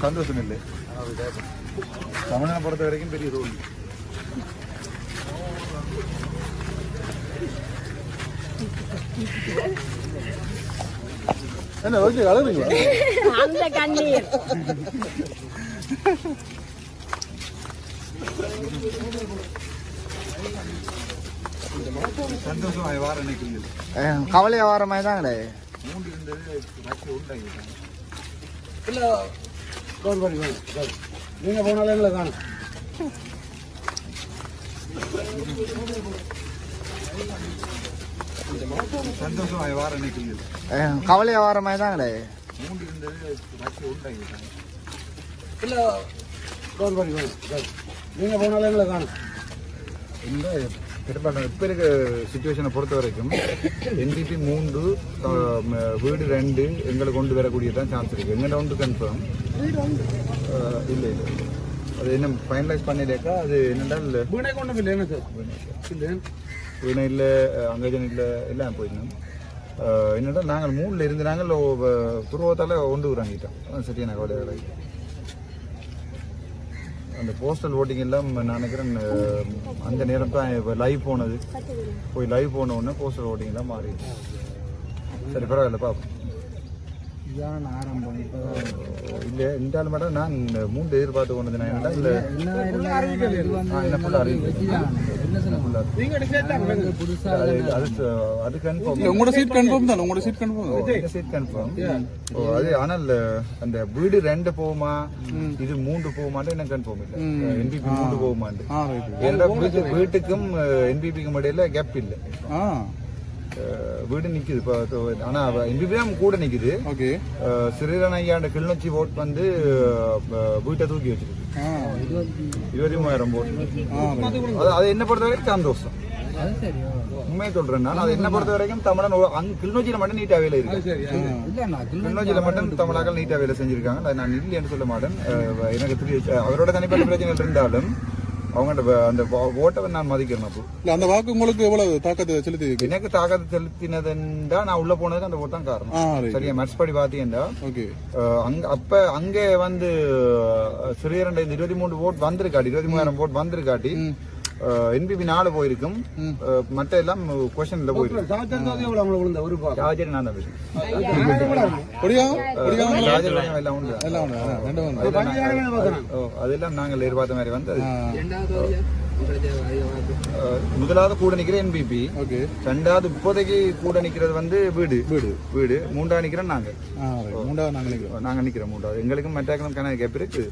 சந்தோஷம் இல்லை தமிழனை பொறுத்த வரைக்கும் பெரிய ரோல் என்ன ஓகே அழுதுங்களா அந்த கண்ணீர் சந்தோஷம் வாரம் நினைக்கிறது கவலை வார மாதிரி தான் கிடையாது மூன்று இருந்தது உண்டாகிட்டாங்க இல்லை கவர் பண்ணி நீங்கள் போனாலும் எங்களை காணும் சந்தோஷம் வாரம் நினைக்கிறது கவலை வார மாதிரி தான் கிடையாது மூன்று இருந்தது உண்டாகிட்டாங்க இல்லை கவர் பண்ணி நீங்கள் போனாலும் எங்களை காணும் இந்த பெரும்பாலும் இப்போ இருக்க சுச்சுவேஷனை பொறுத்த வரைக்கும் NDP 3 வீடு 2 எங்களை கொண்டு வரக்கூடியதான் சான்ஸ் இருக்குது எங்கள்கிட்ட ஒன்று கன்ஃபார்ம் இல்லை இல்லை அது என்ன ஃபைனலைஸ் பண்ணிலேக்கா அது என்னென்றால் வீணை கொண்டு இல்லை என்ன சார் இல்லை வீணை இல்லை அங்கஜன் இல்லை எல்லாம் போயிருந்தோம் என்னென்னா நாங்கள் 3ல் இருந்து நாங்கள் துருவத்தால் கொண்டு வராங்கிட்டோம் சரியான கவலை அந்த போஸ்டல் ஓட்டிங் எல்லாம் நான் நினைக்கிறேன் அந்த நேரம் தான் இப்போ லைவ் போனது போய் லைவ் போன உடனே போஸ்டல் ஓட்டிங் எல்லாம் மாறிடுச்சு சரி பரவாயில்ல பார்ப்போம் ஆரம்பம் இல்லை இன்றாலும் மேடம் நான் 3 எதிர்பார்த்து கொண்டது நான் என்ன இல்லை என்ன ஃபுல்லாக அது கன்ஃபார்ம் உங்களோட சீட் கன்ஃபார்ம் தான் உங்களோட சீட் கன்ஃபார்ம் சீட் கன்ஃபார்ம் அது ஆனால் அந்த வீடு 2 போகுமா இது 3 போகுமான்னு எனக்கு கன்ஃபார்ம் இல்லை NPP 3 போகுமான்னு வீட்டுக்கும் NPPக்கும் இடையில கேப் இல்லை வீடு நிக்குது இப்போ ஆனா NPP தான் கூட நிக்குது ஸ்ரீரன் ஐயாண்ட கிளிநொச்சி ஓட் வந்து வீட்டை தூக்கி வச்சிருக்கு 23,000 ஓட்டு அது என்ன பொறுத்த வரைக்கும் சந்தோஷம் உண்மையை சொல்றேன் நான் அது என்ன பொறுத்த வரைக்கும் தமிழன் கிளிநொச்சியில மட்டும் நீட்டா வேலை இருக்கு கிளிநொச்சியில மட்டும் தமிழாக்கள் நீட்டா வேலை செஞ்சிருக்காங்க அதை நான் இல்லைன்னு சொல்ல மாட்டேன் எனக்கு அவரோட தனிப்பட்ட பிரச்சனைகள் இருந்தாலும் அவங்க அந்த ஓட்டை நான் மதிக்கிறேன் அப்போ அந்த வாக்கு உங்களுக்கு எவ்வளவு தாக்கத்தை செலுத்தி எனக்கு தாக்கத்தை செலுத்தினதுண்டா நான் உள்ள போனதுக்கு அந்த ஓட்டு தான் காரணம் சரியா மேட்ச் படி பாத்தீங்கன்னா அப்ப அங்க வந்து ஸ்ரீரண்ட 23 ஓட் வந்திருக்காட்டி 23,000 ஓட் வந்திருக்காட்டி NPP 4 போயிருக்கும் மற்ற எல்லாம் கொஸ்டின்ல போயிருக்கும் நான் தான் அதெல்லாம் நாங்கள் எதிர்பார்த்த மாதிரி வந்து முதலாவது கூட நிக்கிற NPP ரெண்டாவது இப்போதைக்கு கூட நிக்கிறது வந்து வீடு 3ஆவது நிக்கிறோம் நாங்க நிக்கிறோம் 3ஆவது எங்களுக்கும் மற்றாக்களும் கணக்கு கேப் இருக்கு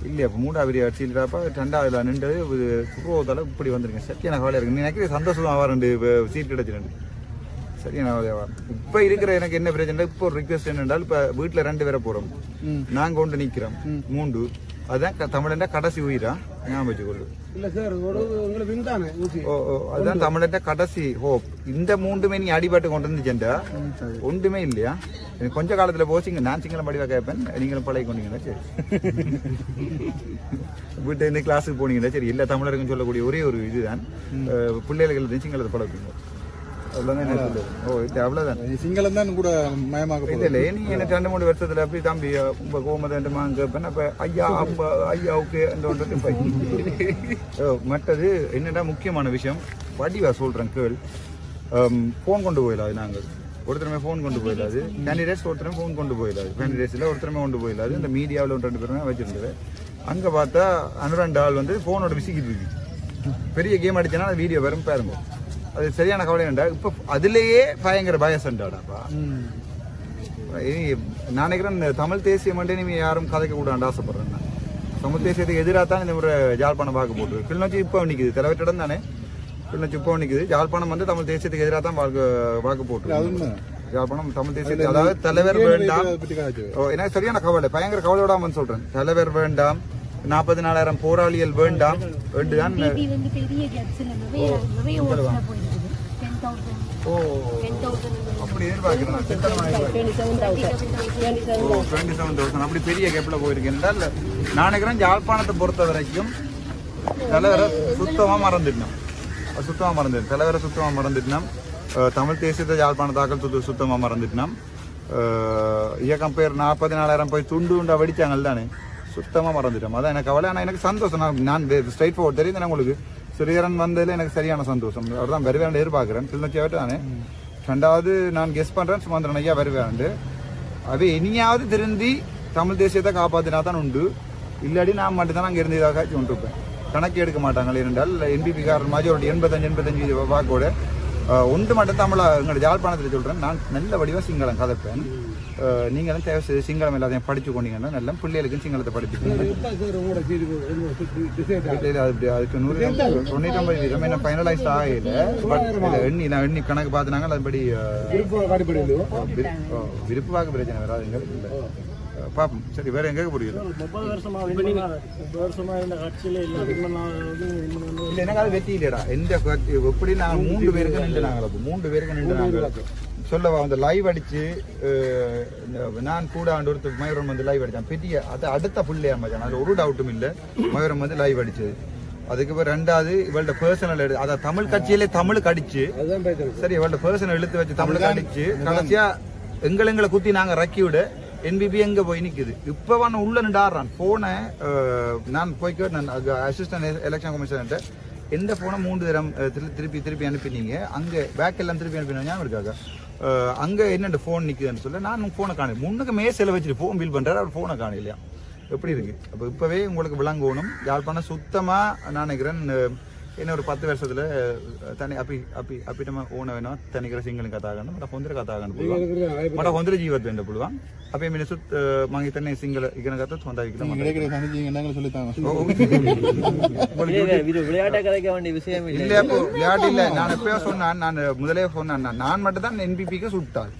இல்லையா 3ஆவது பெரிய கட்சி இல்லப்பா 2ஆவதுல நின்றது சுருவத்தால இப்படி வந்திருக்கேன் சத்தியான கவலை இருக்கு நினைக்கிறேன் சந்தோஷமா வரண்டு சீட் கிடைச்சிருந்து சரியான இப்ப இருக்கிற எனக்கு என்ன பிரச்சனை இப்போ ஒரு ரிக்வெஸ்ட் என்னென்றால் இப்ப வீட்டுல 2 பேரை போறோம் நாங்க கொண்டு நிக்கிறோம் 3 அதான் தமிழன் கடைசி உயிரா ஞாபகம் வச்சுக்கொள்ளு அதுதான் தமிழன் கடைசி ஹோப் இந்த 3மே நீ அடிபட்டு கொண்டு வந்துச்சேன்டா ஒன்றுமே இல்லையா கொஞ்ச காலத்துல போச்சிங்க நான் சிங்களம் படிவா கேட்பேன் நீங்களும் பழகி கொண்டீங்கன்னா சரி வீட்டு இந்த கிளாஸுக்கு போனீங்கன்னா சரி எல்லா தமிழருக்கும் சொல்லக்கூடிய ஒரே ஒரு இதுதான் பிள்ளைகள் சிங்களத்தை பழகுங்க அவ்வளவுதான் சிங்களம் தான் கூட மயமாக இல்ல நீ எனக்கு 2-3 வருஷத்துல அப்படி தம்பி உங்க கோமதண்டமாங்க கேட்பேன் அப்ப ஐயா அப்பா ஐயாவுக்கு அந்த மற்றது என்னடா முக்கியமான விஷயம் வடிவா சொல்றேன் கேள் போன் கொண்டு போயிடாது நாங்கள் ஒருத்தருமே போன் கொண்டு போயிடாது கேண்டிடேட்ஸ் ஒருத்தருமே போன் கொண்டு போயிடாது கேண்டிடேட்ஸ்ல ஒருத்தருமே கொண்டு போயிடாது இந்த மீடியாவில் 2 பேருமே வச்சிருந்தது அங்க பார்த்தா அனுரண்டு ஆள் வந்து போனோட விசிக்கிட்டு இருக்கு பெரிய கேம் அடிச்சேன்னா அது வீடியோ வரும் பாருங்க அது சரியான கவலை வேண்டா இப்ப அதுலயே பயங்கர பயசண்டாடாப்பா நான் நினைக்கிறேன் தமிழ் தேசியம் மட்டும் நீங்க யாரும் கதைக்க கூடாது ஆசைப்படுறேன் தமிழ் தேசியத்துக்கு எதிராக தான் இந்த ஒரு ஜாழ்ப்பாணம் வாக்கு போட்டு கிளிநொச்சி இப்போ நிக்குது தலைவற்றிடம் தானே கிளிநொச்சி இப்போ நிக்குது ஜாழ்ப்பாணம் வந்து தமிழ் தேசியத்துக்கு எதிராக தான் வாக்கு போட்டு ஜாழ்ப்பாணம் தமிழ் தேசியத்துக்கு அதாவது தலைவர் வேண்டாம் எனக்கு சரியான கவலை பயங்கர கவலையோடாம சொல்றேன் தலைவர் வேண்டாம் 44,000 போராளிகள் வேண்டாம் வேண்டுதான். அப்படி எதிர்பார்க்கிறேன் 27,000 அப்படி பெரிய கேப்ல போயிருக்கேன். நான் நினைக்கிறேன் யாழ்ப்பாணத்தை பொறுத்த வரைக்கும் தலைவரை சுத்தமா மறந்துட்டோம். தலைவரை சுத்தமா மறந்துட்டோம். தமிழ் தேசியத்தை யாழ்ப்பாண தாக்கல் சுத்தமா மறந்துட்டோம். இயக்கம் பேர் 44,000 போய் துண்டு வெடிச்சாங்க தானே, சுத்தமா மறந்துட்டோம். அதான் எனக்கு கவலை. ஆனால் எனக்கு சந்தோஷம். நான் ஸ்ட்ரைட் ஃபார்வர்ட் தெரியுது உங்களுக்கு. சிறியரன் வந்ததுல எனக்கு சரியான சந்தோஷம். அவர் தான் வருவேன் எதிர்பார்க்கிறேன். கிளிநொச்சியாவிட்டு தானே. ரெண்டாவது நான் கெஸ் பண்றேன் சுமந்திரன் ஐயா வருவேன். அவை இனியாவது திருந்தி தமிழ் தேசியத்தை காப்பாத்தினா தான் உண்டு. இல்லாடி நான் மட்டும்தான் அங்கே இருந்து இதாக கொண்டிருப்பேன். கணக்கு எடுக்க மாட்டாங்களே என்றால் என்பிபி காரன் majority 85 வாக்கோட ஒன்று மட்டும் தமிழா எங்களோட யாழ்ப்பாணத்தில் சொல்றேன். நான் நல்ல வடிவா சிங்களம் கதைப்பேன். நீங்களும் தேவை செய்து சிங்களம் எல்லாத்தையும் படிச்சு கொண்டீங்கன்னா நல்ல பிள்ளைகளுக்கும் சிங்களத்தை படிச்சுக்கோங்க. அதுக்கு 99 என்ன ஃபைனலைஸ் ஆகல. நான் எண்ணி கணக்கு பார்த்தினாங்க. அதுபடி விருப்பு பார்க்க பிரச்சனை வராது எங்களுக்கு இல்லை. பாப்போம். சரி, வேற எங்க புரியல. எனக்கு அது வெற்றி இல்லையடா. எந்த எப்படி நாங்கள் 3 பேருக்கு நின்று சொல்லவா அந்த லைவ் அடிச்சு நான் கூட ஒருத்தர் மயூரம் வந்து லைவ் அடித்தான். பெரிய அது அடுத்த பிள்ளையா மச்சான், அது ஒரு டவுட்டும் இல்லை. மயூரம் வந்து லைவ் அடிச்சது. அதுக்கு ரெண்டாவது இவள்ட பர்சனல் அத தமிழ் கட்சியிலே தமிழுக்கு அடிச்சு, சரி இவள்ட பர்சனல் இழுத்து வச்சு தமிழுக்கு அடிச்சு கடைசியா எங்களை குத்தி நாங்க ரக்கி விட என்பிபி எங்க போய் நிக்குது. இப்ப உள்ள நின்றாடுறான் போனை. நான் போய்க்கு அசிஸ்டன்ட் எலெக்ஷன் கமிஷன் எந்த போனை 3 தரம் திருப்பி அனுப்பினீங்க, அங்க பேக் எல்லாம் திருப்பி அனுப்பினீங்க ஞாபகம் இருக்காங்க. அங்க என்ன போன் நிக்குதுன்னு சொல்ல நான் போனை காணல. முன்னுக்கு மேசில வச்சுட்டு போன் பில் பண்றாரு, அவர் போனை காணலையா. எப்படி இருக்கு? அப்ப இப்பவே உங்களுக்கு விளங்கணும். யாழ்ப்பாணம் சுத்தமா நான் நினைக்கிறேன் என்ன ஒரு 10 வருஷத்துல தனி අපිටම ඕන වෙනවා තනිකර සිංහලෙන් කතා කරන්න. මට හොඳට කතා කරන්න පුළුවන්. මට හොඳට ජීවත් වෙන්න පුළුවන්. අපේ මිනිස්සුත් මම හිතන්නේ සිංහල ඉගෙන ගත්තොත් හොඳයි කියලා මට. இடைக்கிற தனிஜீங்க என்னங்க சொல்லிட்டாங்க. இது விளையாட்ட கதைக்க வேண்டிய விஷயம் இல்லை. இல்ல அப்போ விளையாட்டு இல்ல. நான் எப்பயோ சொன்னேன், நான் முதலே சொன்னேன், நான் மட்டும் தான் என்பிபிக்கு சுட்டாள்.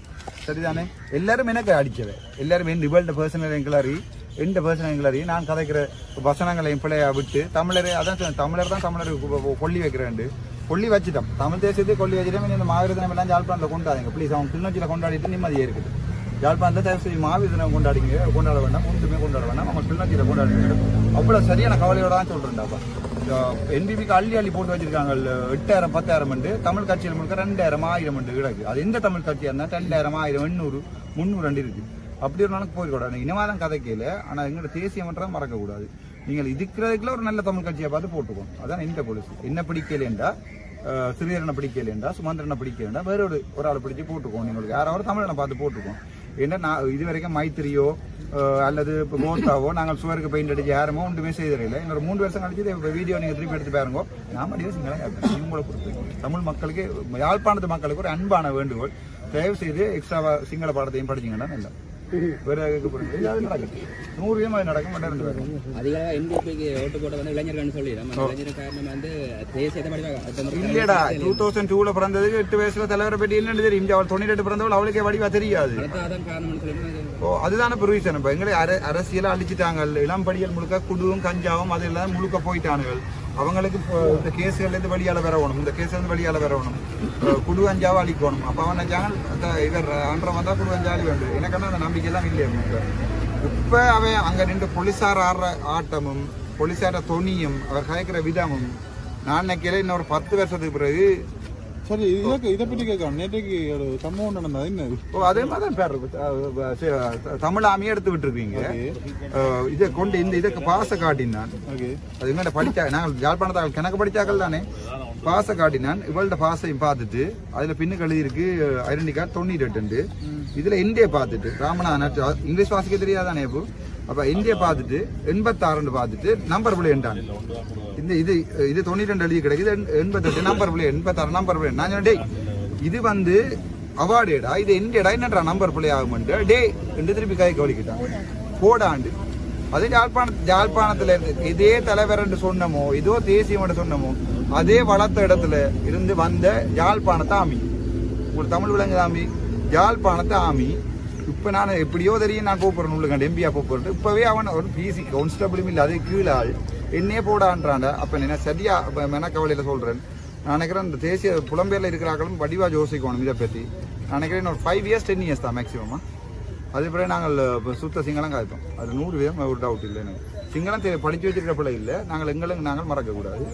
சரிதானே? எல்லாரும் எனக்கு அடிச்சவை. எல்லாரும் இவள்ட பர்சனல் எங்களரி எந்த பர்சனல் எங்களரி நான் கதைக்கிற வசனங்களையும் பிள்ளையா விட்டு தமிழரை அதான் தமிழர் தான் தமிழர் கொல்லி வைக்கிறேன். கொல்லி வச்சுட்டோம். தமிழ் தேசியத்தை கொல்லி வச்சுட்டோம். இந்த மாவீர தினம் எல்லாம் யாழ்ப்பாணத்தில் கொண்டாடுங்க ப்ளீஸ். அவங்க கிளிநொச்சியில் கொண்டாடிட்டு நிம்மதியே இருக்குது. யாழ்ப்பாணத்தில் தயவுசெய்து மாவீர தினம் கொண்டாட வேண்டாம். ஒன்றுமே கொண்டாட வேண்டாம். அவங்க கிளிநொச்சியில் கொண்டாடுங்க. அவ்வளோ சரியான கவலையோட தான் சொல்றேன்டாப்பா. என்பிபிக்கு அள்ளி போட்டு வச்சிருக்காங்க 8,000 10,000 தமிழ் கட்சியில் முழுக்க 2,000 1000 கிடக்கு. அது எந்த தமிழ் கட்சியா இருந்தா 2,000 1000 800 300 இருக்கு. அப்படி ஒரு நாளுக்கு போயிருக்கூடாது. இனவாதம் கதைக்கையில ஆனா எங்களோட தேசிய மன்றம் மறக்க கூடாது. நீங்கள் இதுக்குறதுக்குள்ள ஒரு நல்ல தமிழ் கட்சியை பார்த்து போட்டுக்கோங்க. அதான் இந்த போலீஸ் என்ன பிடிக்கலேண்டா, சிறியரனை பிடிக்கலேண்டா, சுமந்திரனை பிடிக்கலேண்டா, வேற ஒரு ஆளை பிடிச்சி போட்டுக்கோங்க. உங்களுக்கு யாராவது தமிழனை பார்த்து போட்டுக்கோங்க. ஏன்னா நான் இது வரைக்கும் மைத்திரியோ அல்லது இப்போ கோத்தாவோ நாங்கள் சுவருக்கு பெயிண்ட் அடிச்சு யாருமோ ஒன்றுமே செய்ததில்லை. இன்னொரு 3 வருஷம் கழிச்சு இப்போ வீடியோ நீங்கள் திருப்பி எடுத்து பாருங்க. நான் மடிவா சிங்களம் இவங்களை பொறுத்து தமிழ் மக்களுக்கு யாழ்ப்பாணத்து மக்களுக்கு ஒரு அன்பான வேண்டுகோள். தயவு செய்து எக்ஸ்ட்ரா சிங்கள பாடத்தையும் படிச்சிங்கன்னா நல்லா வேற நடக்கும். 100 நடக்கும். இல்லடா 2002 பிறந்ததுக்கு 8 வயசுல தலைவரை பற்றி என்னன்னு தெரியும். அவள் 98 பிறந்தவள் அவளுக்கே வடிவா தெரியாது. அதுதானே ரீசன். இப்ப எங்களை அரசியல அழிச்சிட்டாங்க. இளம்படிகள் முழுக்க குடுவும் கஞ்சாவும் அதெல்லாம் முழுக்க போயிட்டானுகள். அவங்களுக்கு இந்த கேஸுகள்ல இருந்து வெளியால வரணும். இந்த கேஸ்ல இருந்து வெளியால வரணும். குடு அஞ்சாவை அழிக்கணும். அப்ப அவன் நினைச்சாங்க இவர் அன்ற வந்தா குடு அஞ்சாலி வேண்டும். எனக்கான அந்த நம்பிக்கை எல்லாம் இல்லையா. இப்ப அவன் அங்க நின்று போலீசார் ஆடுற ஆட்டமும் போலீசார தொனியும் அவர் கயக்கிற விதமும் நான் நினைக்கல இன்னொரு 10 வருஷத்துக்கு பிறகு. சரி, இதை பற்றி கேட்கணும். நேற்றைக்கு ஒரு சம்பவம் நடந்தது. என்ன? அதே மாதிரி பேர் தமிழ் ஆமியை எடுத்து விட்டுருக்கீங்க. இதை கொண்டு இதுக்கு பாச காட்டினான். அது எங்கிட்ட படிச்சா நாங்கள் யாழ்ப்பாணத்தாக்கள் கணக்கு படிச்சாக்கள் தானே. பாச காட்டினான். இவள்கிட்ட பாசையும் பார்த்துட்டு அதுல பின்னுக்கு எழுதியிருக்கு ஐடென்டி கார்டு 98. இதுல இந்திய பார்த்துட்டு ராமநாதன் இங்கிலீஷ் வாசிக்க தெரியாதானே. இப்போ அப்ப இந்திய பார்த்துட்டு 86 பார்த்துட்டு நம்பர் பிள்ளை என்றான். இந்த இது 92 எழுதி கிடைக்குது. 88 நம்பர் பிள்ளை 86 நம்பர் பிள்ளை. நான் சொன்னேன் இது வந்து அவார்டேடா, இது இந்தியடா என்னன்றா நம்பர் பிள்ளை ஆகும் டே என்று திருப்பி கை கவலிக்கிட்டான். போடாண்டு அது யாழ்ப்பாணத்துல இருந்து இதே தலைவர் என்று சொன்னமோ ஏதோ தேசியம் என்று சொன்னமோ அதே வளர்த்த இடத்துல இருந்து வந்த யாழ்ப்பாணத்தை ஆமி ஒரு தமிழ் விலங்கு ஆமி யாழ்ப்பாணத்தை ஆமி இப்ப நான் எப்படியோ தெரியும் நான் போறேன் உள்ளுக்காண்டு எம்பியா போறேன் இப்பவே அவன் ஒரு பிசி கான்ஸ்டபிளும் இல்ல அது கீழே ஆள் என்னையே போடான்றான்டா அப்ப என்ன சரியா மெனக்கவலையில சொல்றேன் நான் நினைக்கிறேன் இந்த தேசிய புலம்பெயர்ல இருக்கிறார்களும் வடிவா யோசிக்கணும் இதை பத்தி நான் நினைக்கிறேன் ஒரு 5 years 10 years தான் மேக்சிமமா அது பிறகு நாங்கள் சுத்த சிங்களம் காய்ப்போம் அது 100% ஒரு டவுட் இல்லை எனக்கு சிங்களம் படிச்சு வச்சிருக்க பிள்ளை இல்லை நாங்கள் மறக்கக்கூடாது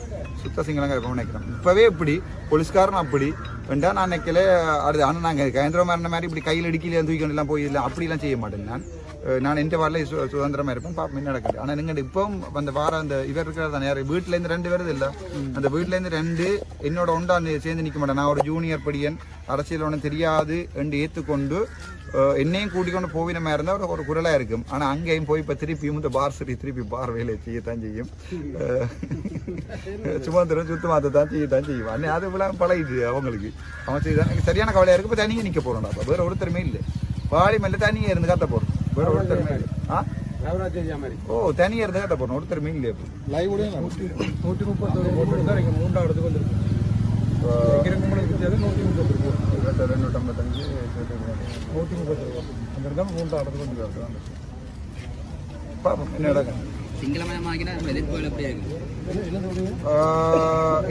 சுத்த சிங்களம் காய்ப்போம் நினைக்கிறோம் இப்பவே இப்படி போலீஸ்காரன் அப்படி வேண்டா நான் நினைக்கல அது ஆனால் நாங்கள் கேந்திரமான மாதிரி இப்படி கையில் இடுக்கில தூக்கி எல்லாம் போய் இல்லை அப்படிலாம் செய்ய மாட்டேன் நான் எந்த வாரில் சுதந்திரமா இருப்பேன் பாப்பா நடக்குது ஆனால் நீங்கள் இப்பவும் அந்த வாரம் அந்த இவர் இருக்கிறது தானே வீட்டில இருந்து 2 வருது இல்லை அந்த வீட்டில இருந்து 2 என்னோட ஒன்றா சேர்ந்து நிற்க மாட்டேன் நான் ஒரு ஜூனியர் படியன் அரசியல் ஒன்றும் தெரியாது என்று ஏற்றுக்கொண்டு என்னையும் கூட்டிக்கொண்டு போவினமா இருந்தால் ஒரு குரலா இருக்கும் ஆனா அங்கேயும் போய் இப்ப திருப்பியும் இந்த பார் சரி திருப்பி பார் வேலையை செய்யத்தான் செய்யும் சுமந்திரம் சுத்தமாத்தான் செய்யும் அன்னை அது விழா பழகிது அவங்களுக்கு அவன் செய்தான் சரியான கவலையா இருக்கு இப்ப தனியே நிக்க போறோம்டா வேற ஒருத்தருமே இல்லை வாடி மேல தனியே இருந்து கத்த போறோம் வேற ஒருத்தருமே இல்லை ஓ தனியா இருந்து கத்த போறோம் ஒருத்தருமே இல்லை லைவ் 131 போட்டு தான் இங்க மூன்றாவது வந்து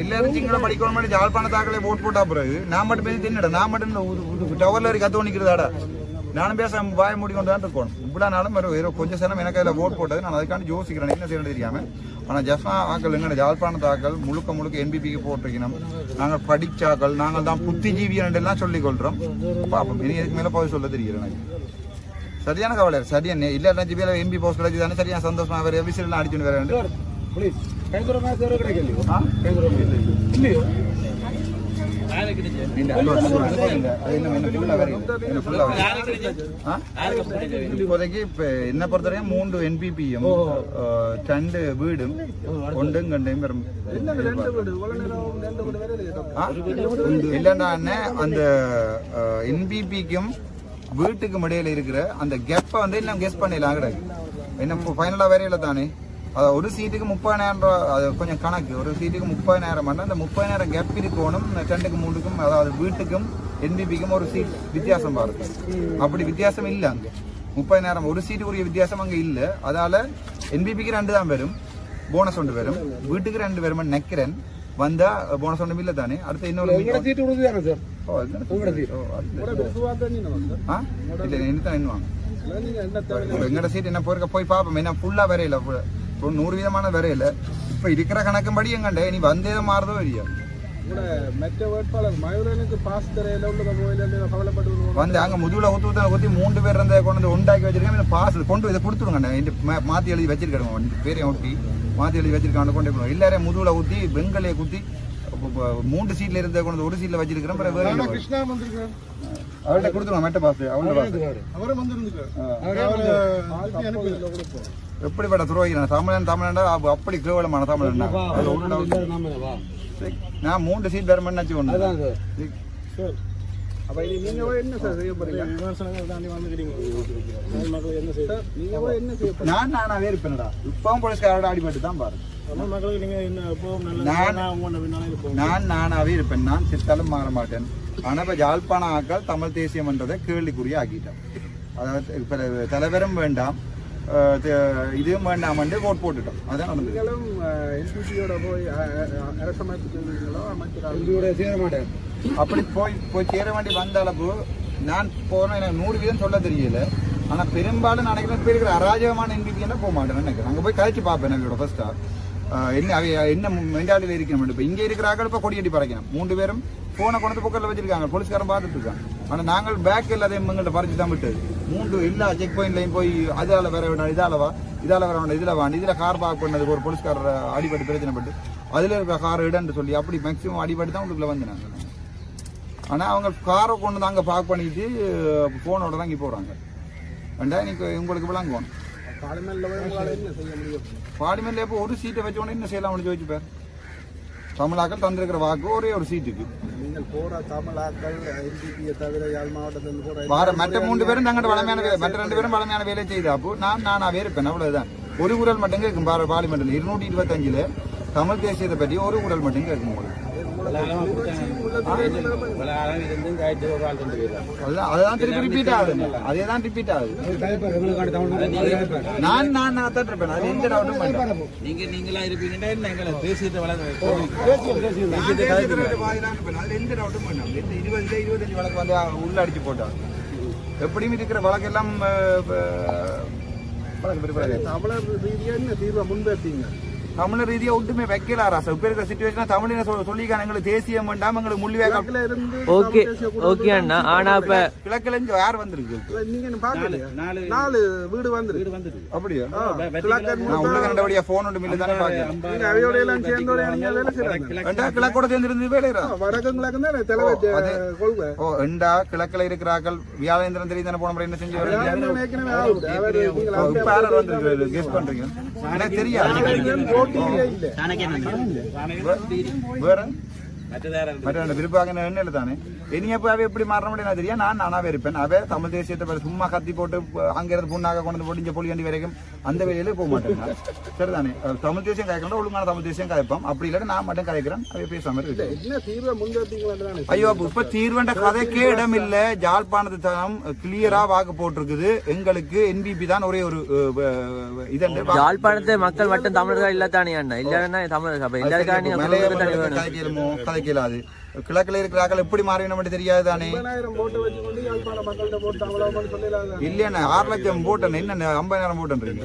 எல்லாரும் சிங்களம் படிக்கணும் மாதிரி ஜாழ்ப்பாணத்தாக்களே ஓட் போட்டா பிறகு நான் மட்டும் பேசி தின்னடா நான் மட்டும் டவர்ல கத்து நிக்கிறதாடா நானும் பேச வாய மூடிக்கொண்டு தான் இருக்கணும் இப்படானாலும் கொஞ்சம் சேரம் எனக்கு அதில் ஓட் போட்டது நான் அதுக்காண்டி யோசிக்கிறேன் என்ன செய்யணும் தெரியாம ஆனால் ஜஸ்மா ஆக்கள் எங்க ஜாழ்ப்பாணத்தாக்கள் முழுக்க என்பிபிக்கு போட்டிருக்கணும் நாங்கள் படிச்சாக்கள் நாங்கள் தான் புத்திஜீவியன் எல்லாம் சொல்லிக் கொள்றோம் பாப்போம் இனி இதுக்கு மேல போய் சொல்ல தெரியும் எனக்கு சரியான கவலை சரியான இல்ல 5 பேர் எம்பி போஸ்ட் கிடைச்சி தானே சரியான சந்தோஷமா வேற விசில் அடிச்சுன்னு வேற இப்போதைக்கு இப்ப என்ன பொறுத்தவரையும் 3 என்பிபியும் 2 வீடும் ஒன்றும் கண்டையும் பெறும் இல்லைன்னா அந்த என்பிபிக்கும் வீட்டுக்கும் இடையில இருக்கிற அந்த கேப்பை வந்து இன்னும் கெஸ் பண்ணிடலாம் கிடையாது என்ன ஃபைனலா வரையில தானே அது ஒரு சீட்டுக்கு 30,000 ரூபா அது கொஞ்சம் கணக்கு ஒரு சீட்டுக்கு 30,000 பண்ண அந்த 30,000 கேப் இருக்கணும் 2க்கும் 3க்கும் அதாவது வீட்டுக்கும் என்பிபிக்கும் ஒரு சீட் வித்தியாசம் பாருங்க அப்படி வித்தியாசம் இல்லை அங்க 30,000 ஒரு சீட்டுக்குரிய வித்தியாசம் அங்க இல்லை அதால என்பிபிக்கு 2 தான் வரும் போனஸ் 1 வரும் வீட்டுக்கு 2 வரும் நினைக்கிறேன் வந்தா போனஸ் 1 இல்ல தானே அடுத்து இன்னொரு சீட் கொடுக்குறாங்க சார் ஓ உங்களோட சீட் எங்கட சீட் என்ன போய் பாப்போம் என்ன ஃபுல்லா வரையில 100% வரையில இப்ப இருக்கிற கணக்கும்படி எங்கண்ட நீ வந்தேதான் மாறதோ இல்லையா வந்து அங்க முதுகுல ஊத்தி 3 பேர் இருந்த கொண்டு வந்து உண்டாக்கி வச்சிருக்காங்க பாஸ் கொண்டு இதை கொடுத்துருங்க மாத்தி எழுதி வச்சிருக்காங்க பேரையும் ஒட்டி மாத்தி எழுதி வச்சிருக்காங்க கொண்டு போய் எல்லாரையும் முதுகுல ஊத்தி வெங்கலையை குத்தி 3 சீட்ல இருந்த கொண்டு ஒரு சீட்ல வச்சிருக்கிறேன் அவர்கிட்ட கொடுத்துருவாங்க மெட்ட பாஸ் எப்படிப்பட்ட துரோகினா தமிழன்டா அப்படி கேவலமான தமிழன் நான் 3 சீட் வேற மண்ணாச்சு ஒண்ணு நானாவே இருப்பேன்டா இப்பவும் போலீஸ்காரோட அடிபட்டு தான் பாரு நானாவே இருப்பேன் நான் சித்தாலும் மாற மாட்டேன் ஆனா இப்ப யாழ்ப்பாண ஆக்கள் தமிழ் தேசியம் என்றதை கேள்விக்குரிய ஆக்கிட்டேன் அதாவது இப்ப தலைவரும் வேண்டாம் இதுவும் வேண்டாம் ஓட் போட்டுட்டோம் அதான் அப்படி போய் சேர வேண்டி வந்த அளவு நான் போனேன் எனக்கு 100% சொல்ல தெரியல ஆனா பெரும்பாலும் நினைக்கிறேன் இப்ப இருக்கிற அராஜகமான என்பிபி என்ன போக மாட்டேன் நினைக்கிறேன் அங்க போய் கழிச்சு பார்ப்பேன் எங்களோட ஃபர்ஸ்டா என்ன மெண்டாலில இருக்கணும் இப்ப இங்க இருக்கிற ஆக்கள் இப்ப கொடியடி பறக்கணும் 3 பேரும் போனை கொண்டு பக்கத்துல வச்சிருக்காங்க போலீஸ்காரன் பார்த்துட்டு இருக்காங்க ஆனா நாங்கள் பேக் எல்லாத்தையும் எங்கள்கிட்ட பறிச்சு தான் விட்டு 3 எல்லா செக் பாயிண்ட்லையும் போய் அதால வேற வேணும் இதால வர வேணும் இதுல வாங்க இதுல கார் பார்க் பண்ணதுக்கு ஒரு போலீஸ்காரர் அடிபட்டு பிரச்சனை பட்டு அதுல இருக்கிற கார் இடன்னு சொல்லி அப்படி மேக்சிமம் அடிபட்டு தான் உங்களுக்குள்ள வந்தாங்க ஆனா அவங்க காரை கொண்டு அங்க பார்க் பண்ணிட்டு போனோட தான் இங்க போறாங்க வேண்டா இன்னைக்கு உங்களுக்கு விளங்குவோம் பார்லிமெண்ட்ல இப்போ ஒரு சீட்டை வச்சோன்னு என்ன செய்யலாம் யோசிச்சுப்பார் தமிழாக்கள் தந்திருக்கிற வாக்கு ஒரே ஒரு சீட்டுக்கு மற்ற 3 பேரும் தங்கிட்ட வளமையான மற்ற 2 பேரும் வளமையான வேலை செய்தாப்போ நானாவே இருப்பேன் அவ்வளவுதான் ஒரு குரல் மட்டும் கேட்கும் பார்லிமெண்ட்ல 225 தமிழ் தேசியத்தை பற்றி ஒரு குரல் மட்டும் கேட்கும் உங்களுக்கு அதுதான் திருப்பி ரிப்பீட் ஆகுது. அதே தான் ரிப்பீட் ஆகுது. நான் தான் இருப்பேன். அது எந்த டவுட்டும் வேண்டாம். நீங்களா இருப்பீங்கன்னா எங்களை பேசிட்டு அதுல எந்த டவுட்டும் வேண்டாம். 20-25 வழக்கு வந்து உள்ள அடிச்சு போட்டாங்க. எப்படியும் இருக்கிற வழக்கெல்லாம் தமிழர் ரீதியா என்ன தீர்வை முன்வைத்தீங்க? தமிழர் ரீதியா ஒன்றுமே வைக்கல ராசா. இப்ப இருக்கிற சிச்சுவேஷன் தமிழ் சொல்லிக்கான எங்களுக்கு தேசியம் வேண்டாம், எங்களுக்கு முள்ளிவாய்க்கால இருந்து ஓகே அண்ணா. ஆனா இப்ப கிழக்குல இருந்து யார் வந்திருக்கு? நீங்க பாக்கலையா? 4 வீடு வந்து அப்படியா? நான் உள்ள கண்டபடியா போன் ஒன்று மில்ல தானே பாக்கிறேன். அவையோட எல்லாம் சேர்ந்தோட நீங்க வேலை செய்யறாங்க. கிழக்கோட சேர்ந்து வேலையா? வடக்கு கிழக்கு தானே தலைவர் கொள்கை. எண்டா கிழக்குல இருக்கிறார்கள். வியாழேந்திரன் தெரியும் தானே போன முறை என்ன செஞ்சு கெஸ் பண்றீங்க? எனக்கு தெரியாது. விருப்பாக என்ன தானே இனியப்பாவே எப்படி மாற முடியும் தெரியும். நான் நானாவே இருப்பேன். அவே தமிழ் தேசியத்தை சும்மா கத்தி போட்டு அங்கிருந்து புண்ணாக கொண்டு பொடிஞ்ச பொலியண்டி வரைக்கும் அந்த வேலையில போக மாட்டேன். சரிதானே? தமிழ் தேசியம் கதைக்கணும், ஒழுங்கான தமிழ் தேசியம் கதைப்போம். அப்படி இல்லை நான் மட்டும் கதைக்கிறேன். அவை பேசாம இருக்கு. ஐயோ இப்ப தீர்வண்ட கதைக்கே இடம் இல்ல. ஜாழ்ப்பாணத்து தனம் கிளியரா வாக்கு போட்டிருக்குது. எங்களுக்கு என்பிபி தான் ஒரே ஒரு இதண்டு. ஜாழ்ப்பாணத்தை மக்கள் மட்டும் தமிழர்கள் இல்லத்தானே அண்ணா? இல்லன்னா தமிழர் சபை கதைக்கலுமோ கதைக்கலாது. கிழக்குல இருக்கிறார்கள் எப்படி மாறின மட்டும் தெரியாது தானே. இல்லையா 6 லட்சம் போட்டன் என்ன 50,000 போட்டன்றீங்க?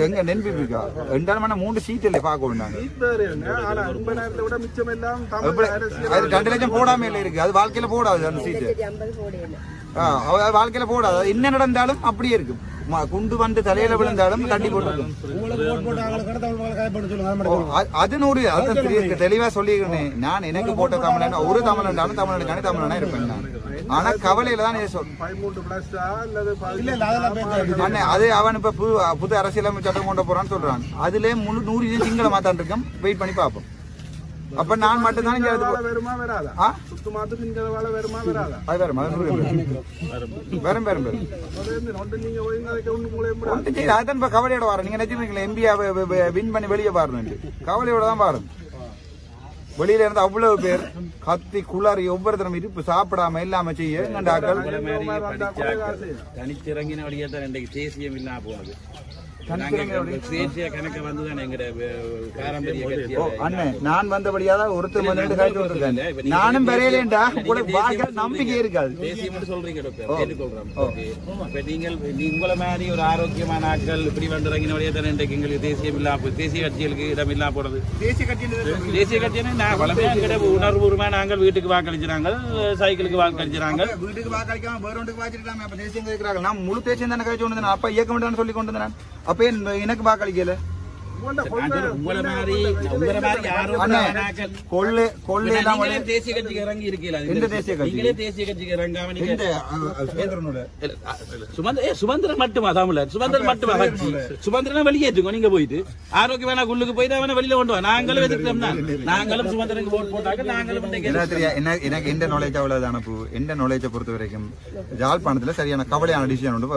எங்க என்பிபிக்கா 2 சீட் இல்லை பார்க்க வேண்டாங்க. 2 லட்சம் போடாம இல்லை இருக்கு. அது வாழ்க்கையில போடாது அந்த சீட்டு. வாழ்க்கையில போடாது. என்ன நடந்தாலும் அப்படியே இருக்கும். குண்டு வந்து தலையில விழுந்தாலும் தட்டி போட்டு அது 100 தெளிவா சொல்லிக்கிறேன். நான் எனக்கு போட்ட தமிழன் ஒரு தமிழன்டாலும் தமிழனுக்கான தமிழனா இருப்பேன் நான். ஆனா கவலையில தான் அது அவன் இப்ப புது அரசியலமைப்பு சட்டம் கொண்டு போறான்னு சொல்றான். அதுல 100 சிங்கள மாத்தான் இருக்கேன். வெயிட் பண்ணி பார்ப்போம். அப்ப நான் மட்டும் தான் கவலையோட வர. நீங்க நினைச்சீங்களா எம்பியா வின் பண்ணி வெளியே பாருன்னு? கவலையோட தான் பாருங்க. வெளியில இருந்து அவ்வளவு பேர் கத்தி குளறி ஒவ்வொருத்தரும் இருப்பு சாப்பிடாம இல்லாம செய்ய தனிச்சிறங்கின வழியா தான் இன்றைக்கு தேசியம் இல்லாம போனது. தேசிய கணக்கு வந்துதான் எங்க பாரம்பரிய நான் வந்தபடியாதான் ஒருத்தர் வந்து காய்ச்சி விட்டுருக்கேன். நானும் பெறையிலேண்டா நம்பிக்கை இருக்காது. தேசியம் சொல்றீங்க இப்ப நீங்கள் உங்களை மாதிரி ஒரு ஆரோக்கியமான ஆட்கள் இப்படி வந்திறங்கின வழியா தான் இன்றைக்கு எங்களுக்கு தேசியம் இல்லாம தேசிய கட்சிகளுக்கு இடம் இல்லாம போனது. தேசிய கட்சின்னு வளமையா உணர்வுபூர்வமா நாங்கள் வீட்டுக்கு வாக்களிச்சாங்க, சைக்கிளுக்கு வாக்களிச்சாங்க. வீட்டுக்கு வாக்களிக்காம வேறொன்றுக்கு வாக்களிக்கலாமே. அப்ப தேசியம் கேட்கிறாங்க. நான் முழு தேசியம் தானே கழிச்சு கொண்டு அப்ப இயக்க வேண்டாம்னு சொல்லி கொண்டு வந்தேன். அப்ப எனக்கு வாக்களிக்கல. தேசிய கட்சிக்கு இறங்கி இருக்கீங்களா? தேசிய கட்சிக்கு இறங்காம சுமந்திரன் மட்டுமா தமிழர்? சுமந்திரன் மட்டுமா கட்சி? சுமந்திரனை வெளியேற்றுங்க. நீங்க போயிட்டு ஆரோக்கியமான உள்ளுக்கு போயிட்டு அவனை வெளியில கொண்டு வா. நாங்களும் எதிர்த்தோம்னா நாங்களும் சுமந்திரனுக்கு ஓட் போட்டாங்க. நாங்களும் எனக்கு எந்த நாலேஜ் அவ்வளவு அனுப்பு. எந்த நாலேஜை பொறுத்த வரைக்கும் ஜாழ்ப்பாணத்துல சரியான கவலையான டிசிஷன் உண்டு.